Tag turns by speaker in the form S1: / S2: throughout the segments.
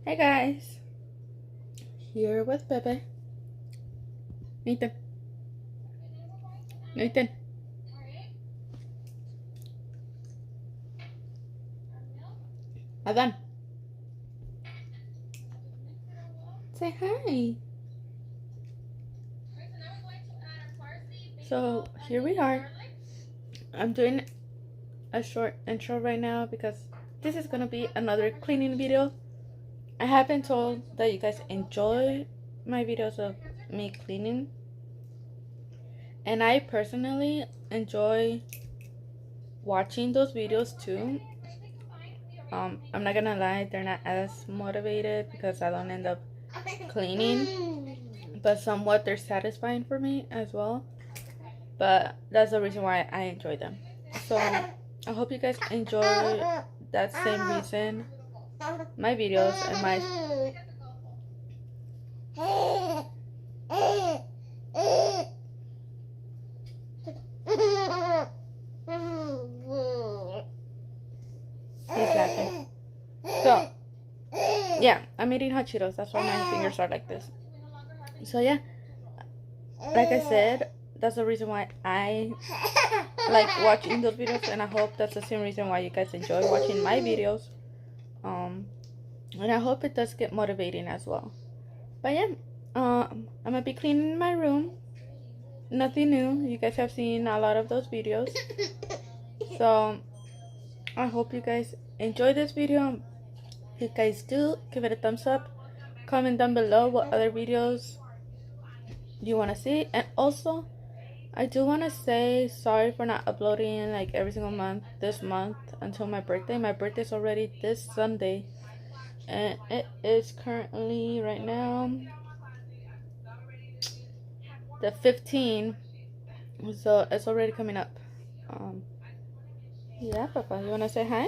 S1: Hey guys, here with Bebe. Nathan. Nathan. Adan. Say hi. So here we are. I'm doing a short intro right now because this is gonna be another cleaning video. I have been told that you guys enjoy my videos of me cleaning, and I personally enjoy watching those videos too. I'm not gonna lie, they're not as motivated because I don't end up cleaning, but somewhat they're satisfying for me as well. But that's the reason why I enjoy them. So I hope you guys enjoy that same reason my videos and my he's laughing. So yeah, I'm eating hot Cheetos. That's why my fingers are like this. So yeah, like I said, that's the reason why I like watching those videos, and I hope that's the same reason why you guys enjoy watching my videos. And I hope it does get motivating as well. But yeah, I'm gonna be cleaning my room. Nothing new. You guys have seen a lot of those videos. So I hope you guys enjoy this video. If you guys do, give it a thumbs up. Comment down below what other videos you want to see. And also, I do want to say sorry for not uploading like every single month this month until my birthday. My birthday's already this Sunday, and it is currently right now the 15th, so it's already coming up. Yeah, Papa, you want to say hi?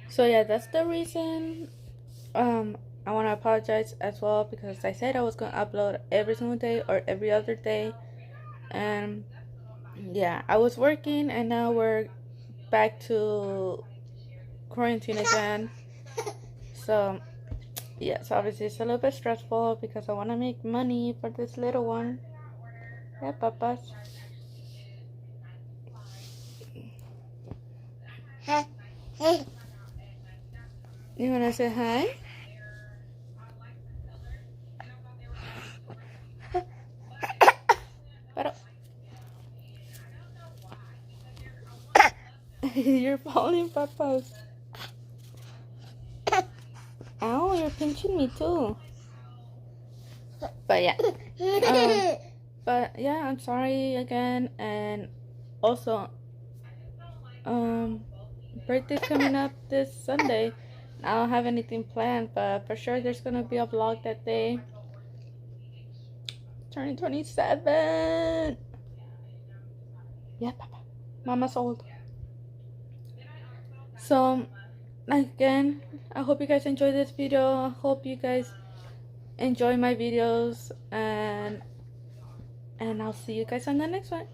S1: So yeah, that's the reason. I want to apologize as well because I said I was going to upload every single day or every other day, and yeah, I was working, and now we're back to quarantine again. So yes, obviously it's a little bit stressful because I want to make money for this little one. Yeah, papas. You want to say hi? Pero you're falling, papas. Ow, you're pinching me too. But yeah, I'm sorry again, and also, birthday's coming up this Sunday. I don't have anything planned, but for sure there's gonna be a vlog that day. Turning 27. Yeah, Papa. Mama's old. So, again, I hope you guys enjoyed this video. I hope you guys enjoy my videos, and I'll see you guys on the next one.